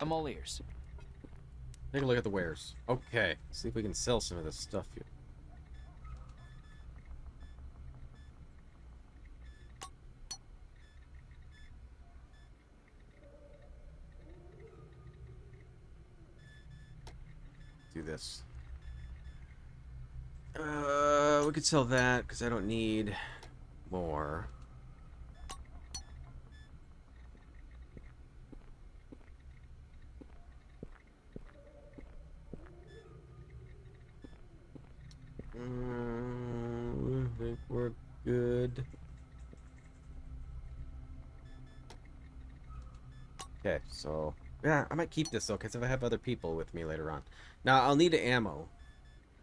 I'm all ears. Take a look at the wares. Okay, see if we can sell some of this stuff here. Do this. We could sell that because I don't need more. I think we're good. Okay, so yeah, I might keep this though, because if I have other people with me later on. Now I'll need ammo.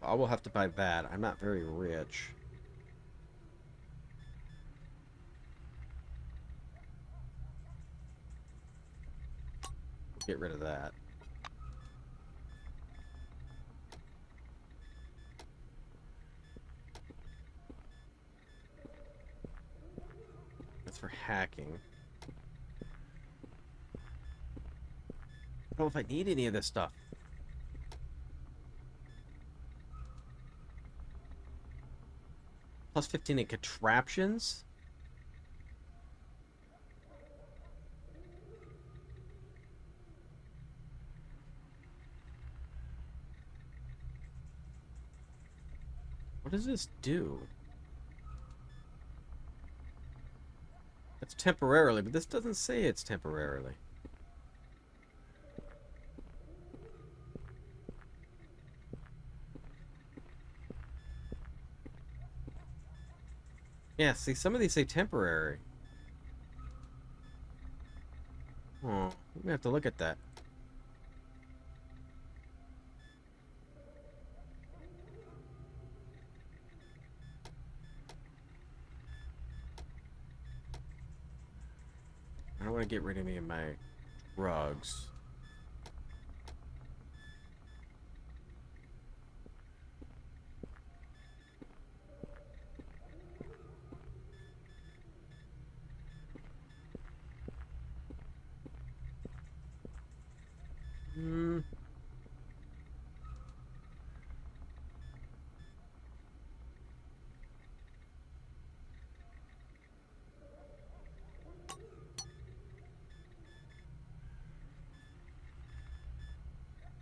I will have to buy that. I'm not very rich. Get rid of that. That's for hacking. I don't know if I need any of this stuff. Plus 15 in contraptions? What does this do? It's temporarily, but this doesn't say it's temporarily. Yeah, see, some of these say temporary. Oh, we have to look at that. I don't want to get rid of any of my drugs. Hmm.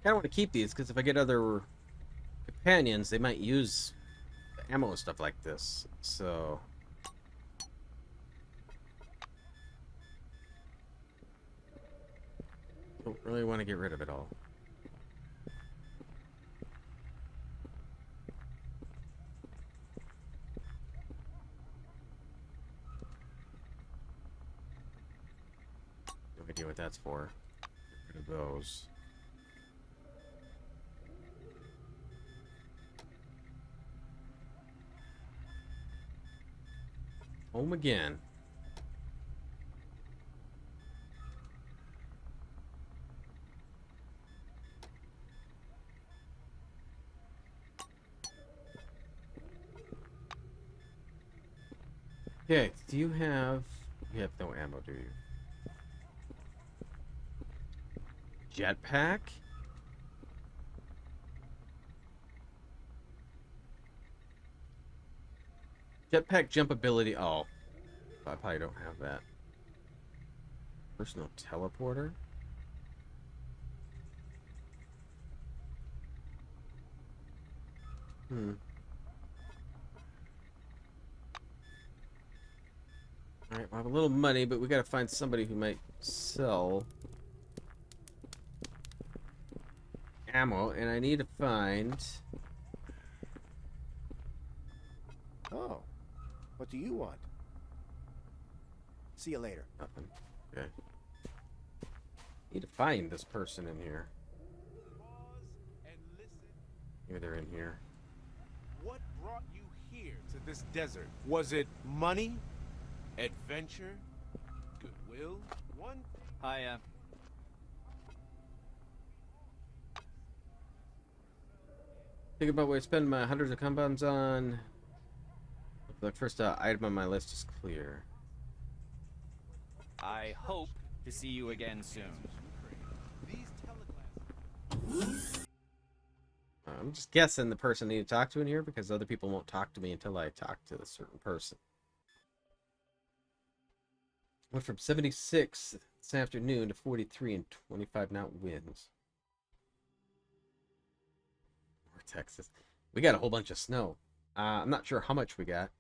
I don't want to keep these because if I get other companions, they might use ammo and stuff like this. So don't really want to get rid of it all. No idea what that's for. Get rid of those. Home again. Okay, do you have... You have no ammo, do you? Jetpack? Jetpack jump ability. Oh, I probably don't have that. Personal teleporter? Hmm. Alright, well, I have a little money, but we gotta find somebody who might sell ammo, and I need to find... Oh, what do you want? See you later. Nothing. Okay. Need to find this person in here. Pause and listen. Maybe they're in here. What brought you here to this desert? Was it money? Adventure? Goodwill? One thing. Hi, Think about what I spend my hundreds of compounds on. The first item on my list is clear. I hope to see you again soon. These I'm just guessing the person I need to talk to in here because other people won't talk to me until I talk to a certain person. Went from 76 this afternoon to 43 and 25 knot winds. More Texas. We got a whole bunch of snow. I'm not sure how much we got.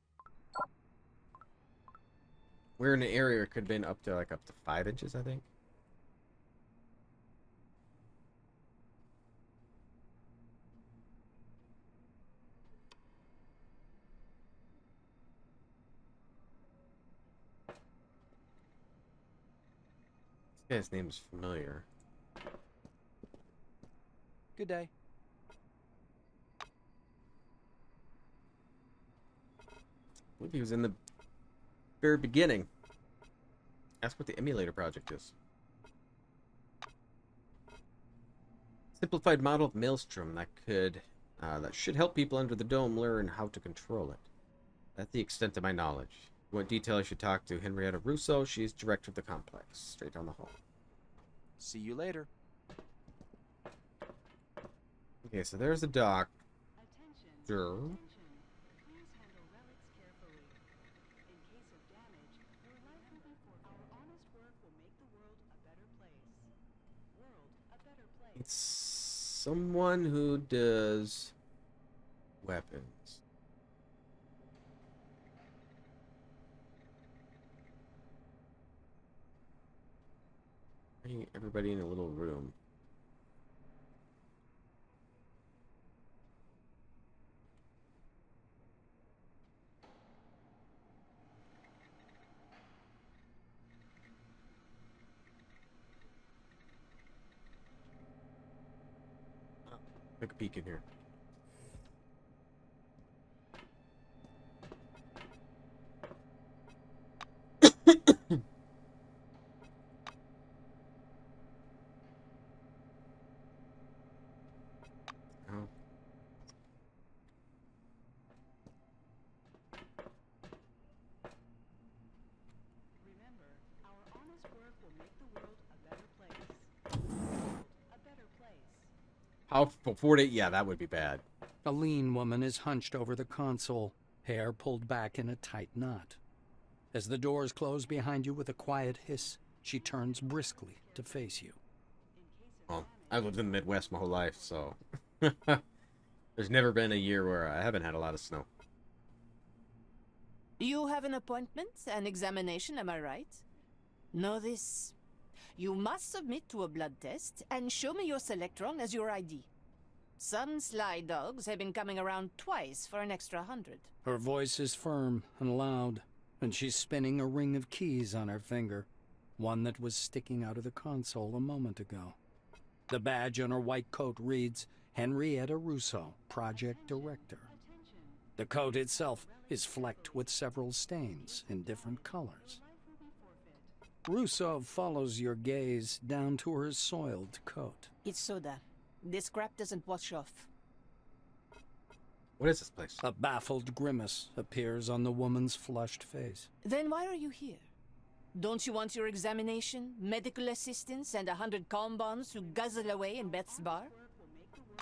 We're in an area where it could have been up to 5 inches, I think. This guy's name is familiar. Good day. I believe he was in the very beginning. That's what the emulator project is. Simplified model of Maelstrom that should help people under the dome learn how to control it. That's the extent of my knowledge. If you want detail, you should talk to Henrietta Russo. She's director of the complex. Straight down the hall. See you later. Okay, so there's the dock. Sure. Please handle relics carefully. In case of damage, your life will be forfeit. Our honest work will make the world a better place. World a better place. It's someone who does weapons. Bring everybody in a little room. Take a peek in here. Oh. Remember, our honest work will make the world a better place. World a better place. How before it? Yeah, that would be bad. A lean woman is hunched over the console, hair pulled back in a tight knot. As the doors close behind you with a quiet hiss, she turns briskly to face you. Well, I've lived in the Midwest my whole life, so there's never been a year where I haven't had a lot of snow. You have an appointment, an examination, am I right? Know this. You must submit to a blood test and show me your Selectron as your ID. Some sly dogs have been coming around twice for an extra 100. Her voice is firm and loud, and she's spinning a ring of keys on her finger, one that was sticking out of the console a moment ago. The badge on her white coat reads, Henrietta Russo, Project Director. The coat itself is flecked with several stains in different colors. Russo follows your gaze down to her soiled coat. It's soda. This crap doesn't wash off. What is this place? A baffled grimace appears on the woman's flushed face. Then why are you here? Don't you want your examination, medical assistance, and 100 calm bombs to guzzle away in Beth's bar?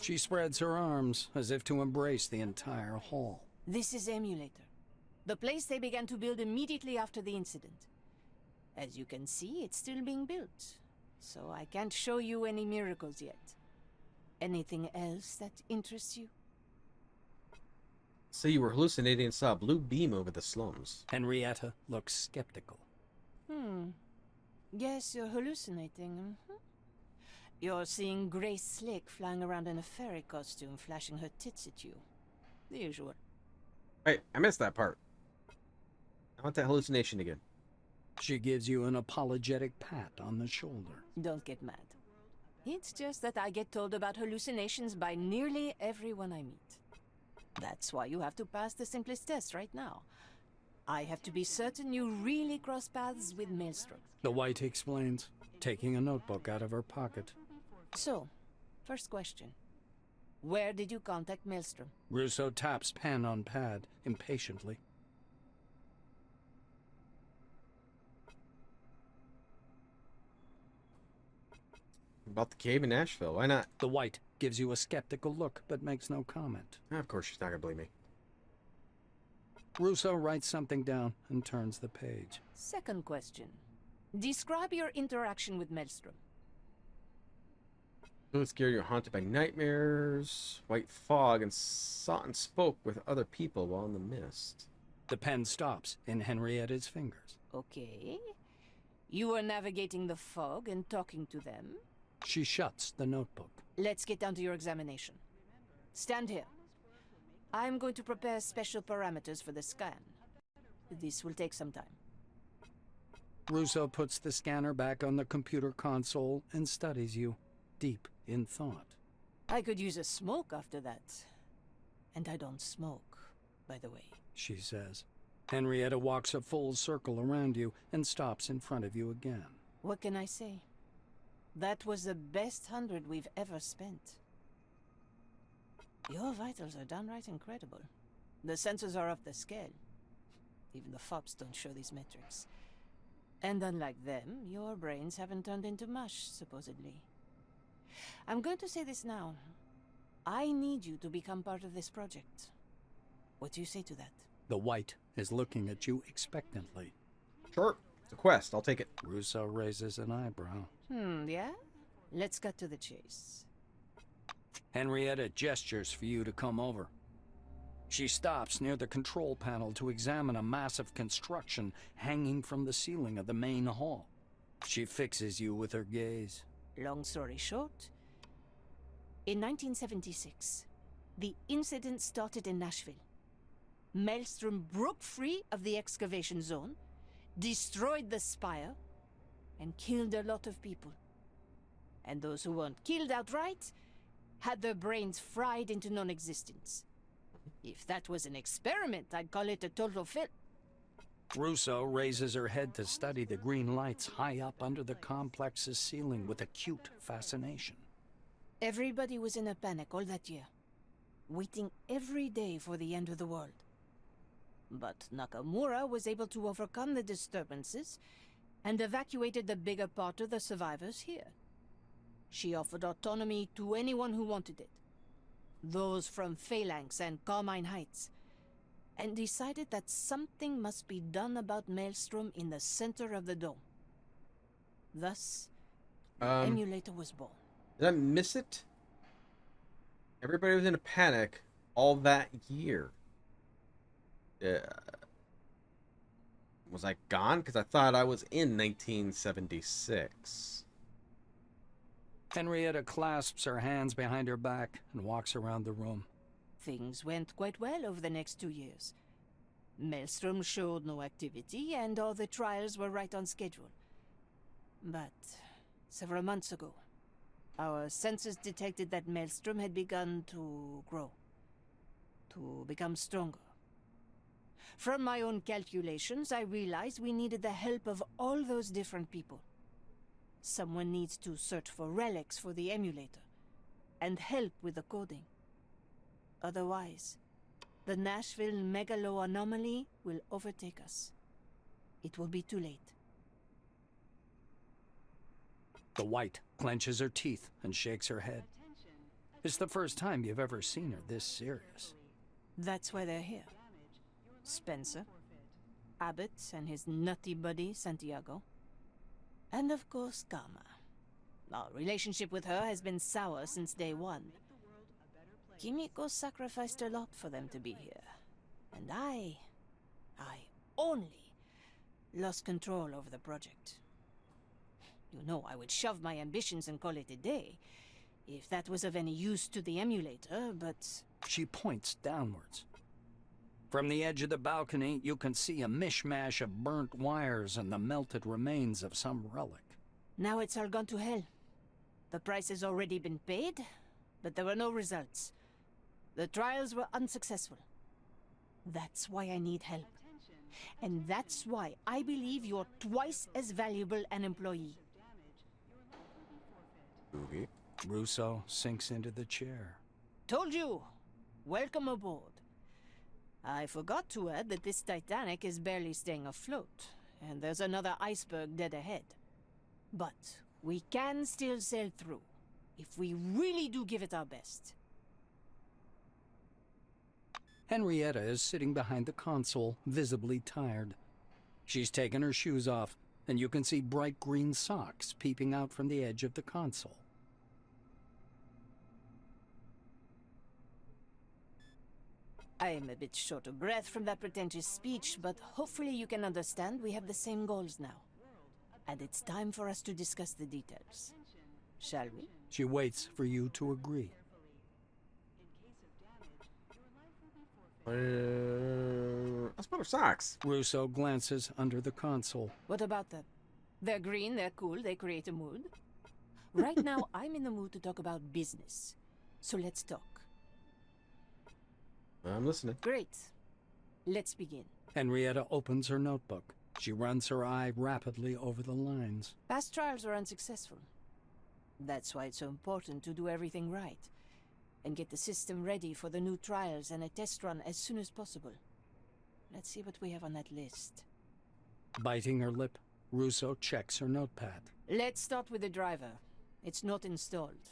She spreads her arms as if to embrace the entire hall. This is Emulator, the place they began to build immediately after the incident. As you can see, it's still being built, so I can't show you any miracles yet. Anything else that interests you? So you were hallucinating and saw a blue beam over the slums. Henrietta looks skeptical. Yes, you're hallucinating. You're seeing Grace Slick flying around in a fairy costume, flashing her tits at you. The usual. Wait, I missed that part. I want that hallucination again. She gives you an apologetic pat on the shoulder. Don't get mad. It's just that I get told about hallucinations by nearly everyone I meet. That's why you have to pass the simplest test right now. I have to be certain you really cross paths with Maelstrom. The White explains, taking a notebook out of her pocket. So, first question. Where did you contact Maelstrom? Russo taps pen on pad, impatiently. About the cave in Nashville. Why not? The White gives you a skeptical look, but makes no comment. Of course she's not gonna believe me. Russo writes something down and turns the page. Second question. Describe your interaction with Maelstrom. Really scared you're haunted by nightmares, white fog, and saw and spoke with other people while in the mist. The pen stops in Henrietta's fingers. Okay. You were navigating the fog and talking to them. She shuts the notebook. Let's get down to your examination. Stand here. I'm going to prepare special parameters for the scan. This will take some time. Russo puts the scanner back on the computer console and studies you, deep in thought. I could use a smoke after that. And I don't smoke, by the way. She says. Henrietta walks a full circle around you and stops in front of you again. What can I say? That was the best 100 we've ever spent. Your vitals are downright incredible. The sensors are off the scale. Even the FOBs don't show these metrics. And unlike them, your brains haven't turned into mush, supposedly. I'm going to say this now. I need you to become part of this project. What do you say to that? The White is looking at you expectantly. Sure. It's a quest. I'll take it. Russo raises an eyebrow. Yeah? Let's cut to the chase. Henrietta gestures for you to come over. She stops near the control panel to examine a massive construction hanging from the ceiling of the main hall. She fixes you with her gaze. Long story short, in 1976, the incident started in Nashville. Maelstrom broke free of the excavation zone, destroyed the spire, and killed a lot of people. And those who weren't killed outright had their brains fried into non-existence. If that was an experiment, I'd call it a total fail. Russo raises her head to study the green lights high up under the complex's ceiling with acute fascination. Everybody was in a panic all that year, waiting every day for the end of the world. But Nakamura was able to overcome the disturbances and evacuated the bigger part of the survivors here. She offered autonomy to anyone who wanted it, those from Phalanx and Carmine Heights, and decided that something must be done about Maelstrom in the center of the dome. Thus, the emulator was born. Did I miss it? Everybody was in a panic all that year. Was I gone? Because I thought I was in 1976. Henrietta clasps her hands behind her back and walks around the room. Things went quite well over the next 2 years. Maelstrom showed no activity, and all the trials were right on schedule. But several months ago, our sensors detected that Maelstrom had begun to grow, to become stronger. From my own calculations, I realized we needed the help of all those different people. Someone needs to search for relics for the emulator, and help with the coding. Otherwise, the Nashville megalo anomaly will overtake us. It will be too late. The White clenches her teeth and shakes her head. It's the first time you've ever seen her this serious. That's why they're here. Spencer, Abbott and his nutty buddy Santiago, and of course Karma. Our relationship with her has been sour since day one. Kimiko sacrificed a lot for them to be here, and I only lost control over the project. You know, I would shove my ambitions and call it a day, if that was of any use to the emulator, but... She points downwards. From the edge of the balcony, you can see a mishmash of burnt wires and the melted remains of some relic. Now it's all gone to hell. The price has already been paid, but there were no results. The trials were unsuccessful. That's why I need help. And that's why I believe you're twice as valuable an employee. Movie. Russo sinks into the chair. Told you! Welcome aboard. I forgot to add that this Titanic is barely staying afloat, and there's another iceberg dead ahead. But We can still sail through, if we really do give it our best. Henrietta is sitting behind the console, visibly tired. She's taken her shoes off, and you can see bright green socks peeping out from the edge of the console. I am a bit short of breath from that pretentious speech, but hopefully you can understand we have the same goals now. And it's time for us to discuss the details. Shall we? She waits for you to agree. How about her socks? Russo glances under the console. What about them? They're green, they're cool, they create a mood. Right now, I'm in the mood to talk about business. So let's talk. I'm listening. Great. Let's begin. Henrietta opens her notebook. She runs her eye rapidly over the lines. Past trials were unsuccessful. That's why it's so important to do everything right and get the system ready for the new trials and a test run as soon as possible. Let's see what we have on that list. Biting her lip, Russo checks her notepad. Let's start with the driver. It's not installed.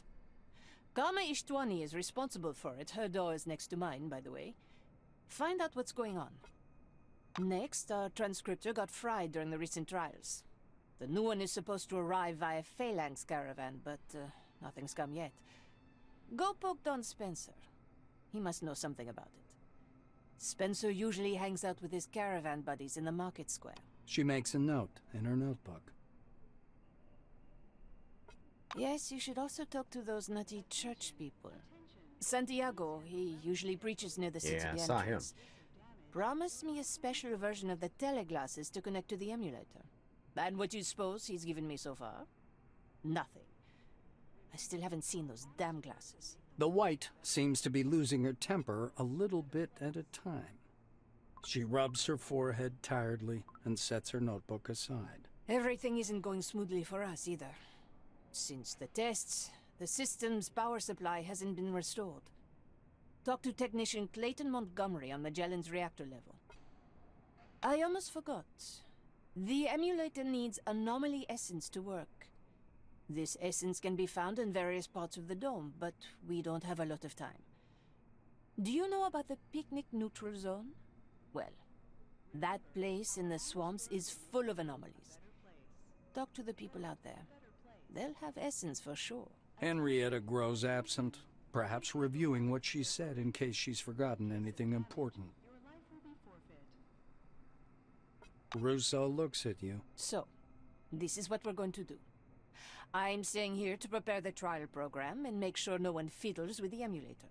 Karma Ishtwani is responsible for it. Her door is next to mine, by the way. Find out what's going on. Next, our transcriptor got fried during the recent trials. The new one is supposed to arrive via Phalanx caravan, but nothing's come yet. Go poke Don Spencer. He must know something about it. Spencer usually hangs out with his caravan buddies in the market square. She makes a note in her notebook. Yes, you should also talk to those nutty church people. Santiago, he usually preaches near the city Yeah, I entrance. saw him. Promised me a special version of the teleglasses to connect to the emulator. And what do you suppose he's given me so far? Nothing. I still haven't seen those damn glasses. The white seems to be losing her temper a little bit at a time. She rubs her forehead tiredly and sets her notebook aside. Everything isn't going smoothly for us either. Since the tests, the system's power supply hasn't been restored. Talk to technician Clayton Montgomery on Magellan's reactor level. I almost forgot. The emulator needs anomaly essence to work. This essence can be found in various parts of the dome, but we don't have a lot of time. Do you know about the picnic neutral zone? Well, that place in the swamps is full of anomalies. Talk to the people out there. They'll have essence for sure. Henrietta grows absent, perhaps reviewing what she said in case she's forgotten anything important. Russo looks at you. So, this is what we're going to do. I'm staying here to prepare the trial program and make sure no one fiddles with the emulator.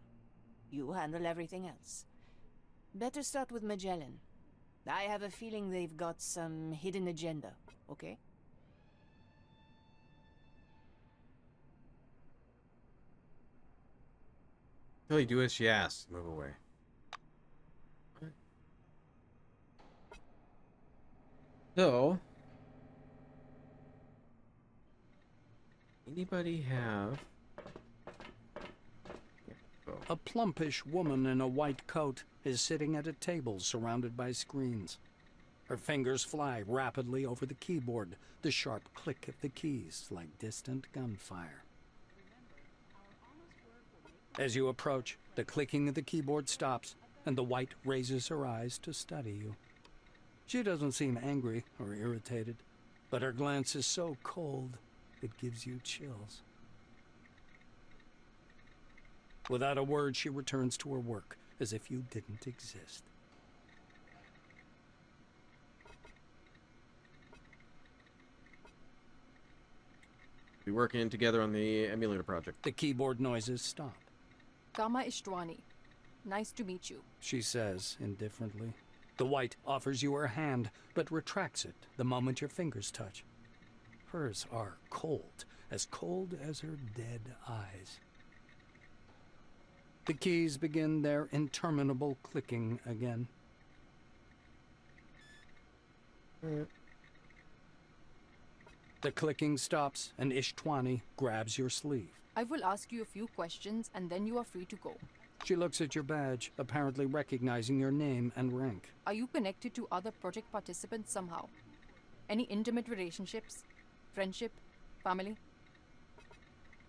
You handle everything else. Better start with Magellan. I have a feeling they've got some hidden agenda, okay? Really do as she asks. Move away. So, anybody have? A plumpish woman in a white coat is sitting at a table surrounded by screens. Her fingers fly rapidly over the keyboard, the sharp click of the keys like distant gunfire. As you approach, the clicking of the keyboard stops, and the white raises her eyes to study you. She doesn't seem angry or irritated, but her glance is so cold it gives you chills. Without a word, she returns to her work, as if you didn't exist. Be working together on the emulator project. The keyboard noises stop. Karma Ishtwani. Nice to meet you. She says indifferently. The white offers you her hand, but retracts it the moment your fingers touch. Hers are cold as her dead eyes. The keys begin their interminable clicking again. The clicking stops, and Ishtwani grabs your sleeve. I will ask you a few questions and then you are free to go. She looks at your badge, apparently recognizing your name and rank. Are you connected to other project participants somehow? Any intimate relationships? Friendship? Family?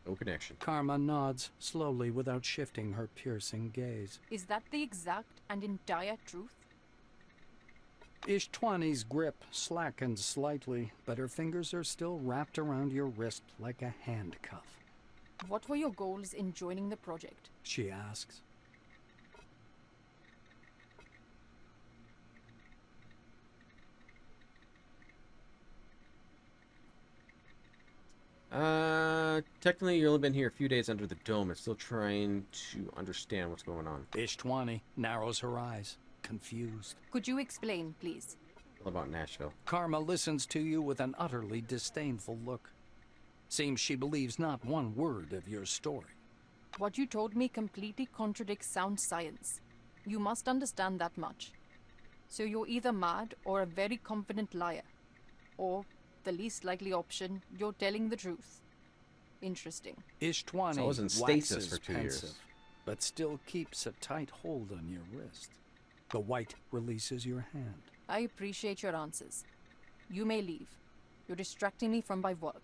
No connection. Karma nods slowly without shifting her piercing gaze. Is that the exact and entire truth? Ishtwani's grip slackens slightly, but her fingers are still wrapped around your wrist like a handcuff. What were your goals in joining the project? She asks. Technically, you've only been here a few days under the dome. It's still trying to understand what's going on. Ishtwani narrows her eyes, confused. Could you explain, please? All about Nashville. Karma listens to you with an utterly disdainful look. Seems she believes not one word of your story. What you told me completely contradicts sound science. You must understand that much. So you're either mad or a very confident liar. Or, the least likely option, you're telling the truth. Interesting. Ishtwani So I was in stasis waxes for 2 pensive, years. but still keeps a tight hold on your wrist. The white releases your hand. I appreciate your answers. You may leave. You're distracting me from my work.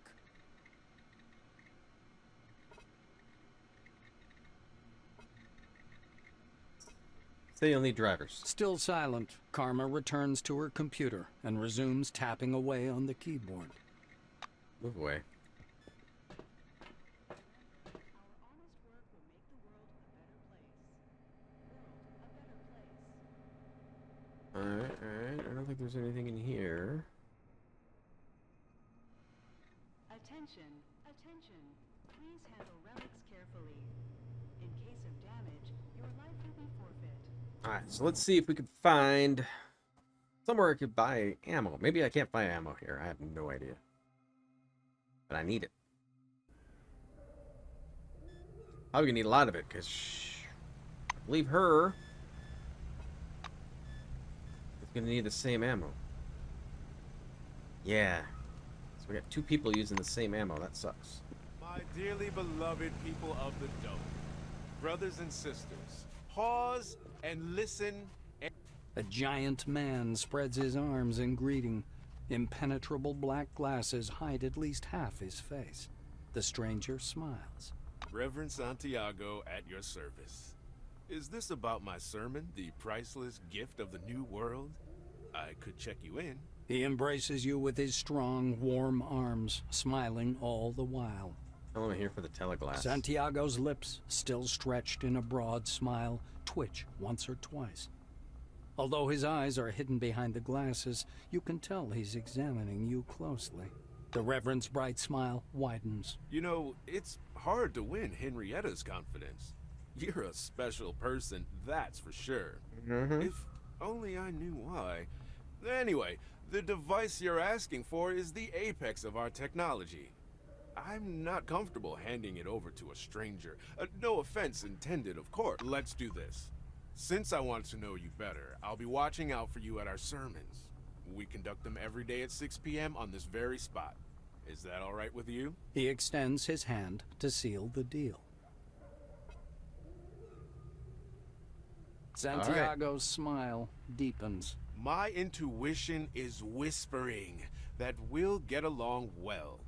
Say you'll need drivers. Still silent, Karma returns to her computer and resumes tapping away on the keyboard. Move away. Alright. I don't think there's anything in here. Attention, attention. Please handle relics carefully. In case of damage, your life will be forfeit. Alright, so let's see if we can find somewhere I could buy ammo. Maybe I can't find ammo here. I have no idea. But I need it. Probably gonna need a lot of it, because I believe her is gonna need the same ammo. Yeah. So we got two people using the same ammo. That sucks. My dearly beloved people of the dome, brothers and sisters, pause and listen. A giant man spreads his arms in greeting. Impenetrable black glasses hide at least half his face. The stranger smiles. Reverend Santiago at your service. Is this about my sermon, The Priceless Gift of the New World? I could check you in. He embraces you with his strong, warm arms, smiling all the while. I'm only here for the teleglass. Santiago's lips, still stretched in a broad smile, twitch once or twice. Although his eyes are hidden behind the glasses, you can tell he's examining you closely. The Reverend's bright smile widens. You know, it's hard to win Henrietta's confidence. You're a special person, that's for sure. If only I knew why. Anyway, the device you're asking for is the apex of our technology. I'm not comfortable handing it over to a stranger. No offense intended, of course. Let's do this. Since I want to know you better, I'll be watching out for you at our sermons. We conduct them every day at 6 p.m. on this very spot. Is that all right with you? He extends his hand to seal the deal. Santiago's smile deepens. My intuition is whispering that we'll get along well.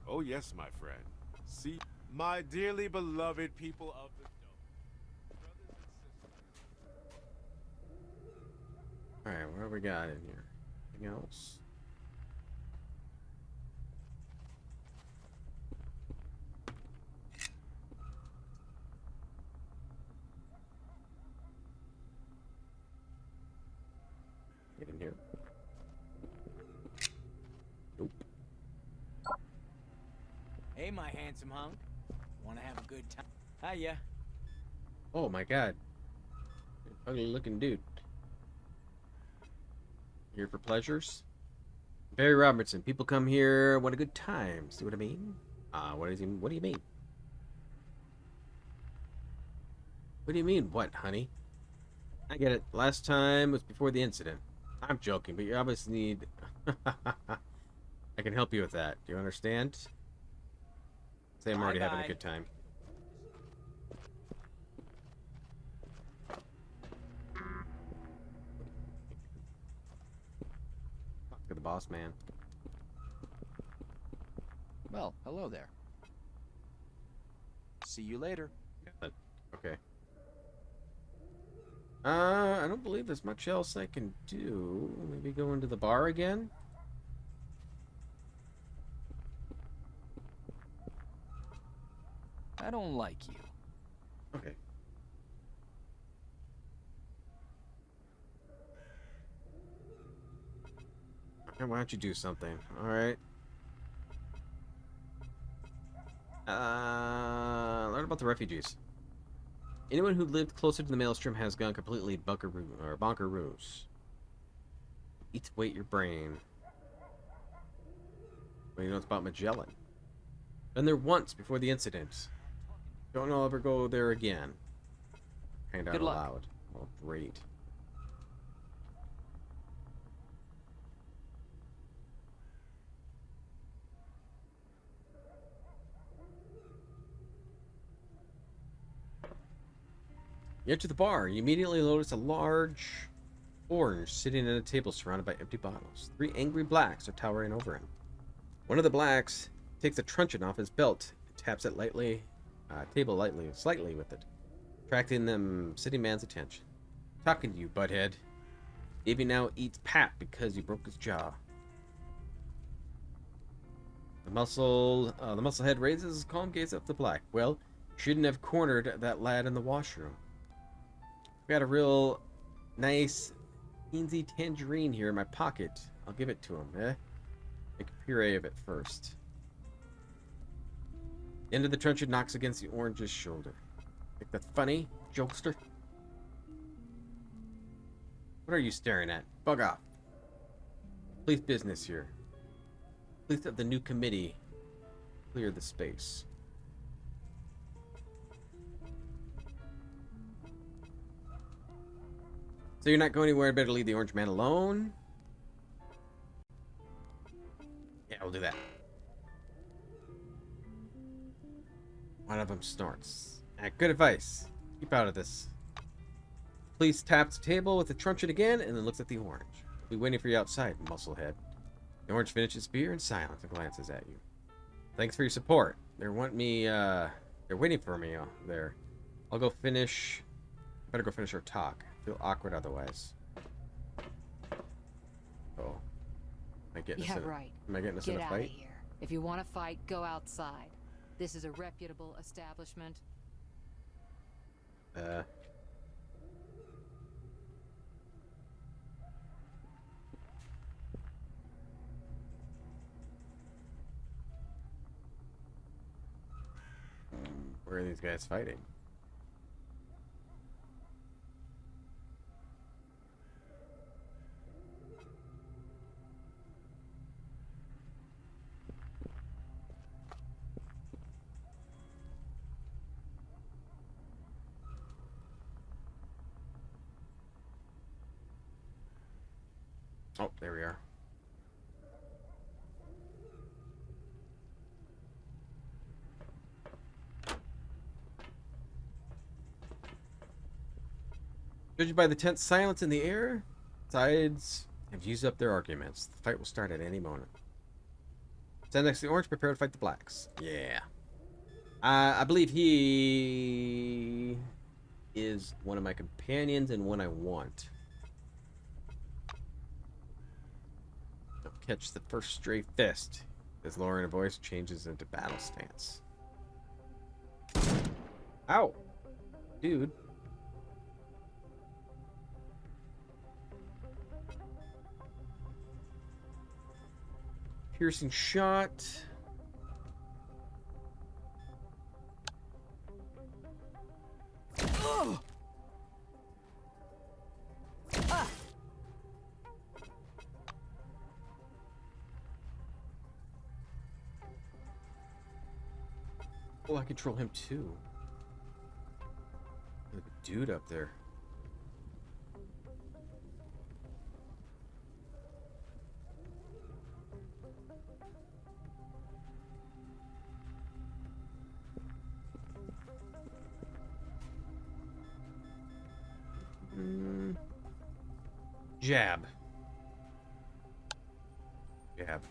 Oh yes, my friend. See, my dearly beloved people of the dome. Brothers and sisters. Alright, what do we got in here? Anything else? Get in here. Nope. Hey, my handsome hunk. Wanna have a good time? Hiya. Oh my god. Ugly looking dude. Here for pleasures? Barry Robertson. People come here, want a good time. See what I mean? What do you mean? What do you mean, what, honey? I get it. Last time was before the incident. I'm joking, but you obviously need... I can help you with that. Do you understand? Say I'm already having a good time. Talk to the boss man. Well, hello there. See you later. Okay. I don't believe there's much else I can do. Maybe go into the bar again? I don't like you. Okay. Okay, why don't you do something? Alright. Learn about the refugees. Anyone who lived closer to the maelstrom has gone completely bonkeroos. Eat weight your brain. What do you know about Magellan? Been there once before the incident. Don't know I'll ever go there again. Kind out Good luck. aloud. Oh, great. You enter the bar. You immediately notice a large orange sitting at a table surrounded by empty bottles. 3 angry blacks are towering over him. One of the blacks takes a truncheon off his belt and taps it slightly with it, attracting the sitting man's attention. Talking to you, butthead. Davey now eats Pat because you broke his jaw. The musclehead raises his calm gaze up the black. Well, shouldn't have cornered that lad in the washroom. Got a real nice teensy tangerine here in my pocket. I'll give it to him, eh? Make a puree of it first. The end of the truncheon knocks against the orange's shoulder. Think that's funny, jokester? What are you staring at? Bug off. Police business here. Police of the new committee. Clear the space. So you're not going anywhere, better leave the orange man alone. Yeah, we'll do that. One of them snorts. Good advice. Keep out of this. Police taps the table with the truncheon again and then looks at the orange. We'll be waiting for you outside, musclehead. The orange finishes beer in silence and glances at you. Thanks for your support. They're waiting for me there. I'll go finish. Better go finish our talk. Feel awkward otherwise. Oh. Am I getting us in right. Am I getting us Get in a out fight? of here. If you want to fight, go outside. This is a reputable establishment. Where are these guys fighting? Oh, there we are. Judging by the tense silence in the air, sides have used up their arguments. The fight will start at any moment. Stand next to the orange, prepare to fight the blacks. Yeah. I believe he is one of my companions and one I want. I'll catch the first stray fist as lowering a voice changes into battle stance. Ow! Dude. Piercing shot. Oh! Ah! Oh, I control him too. Look at the dude up there. Jab. Jab.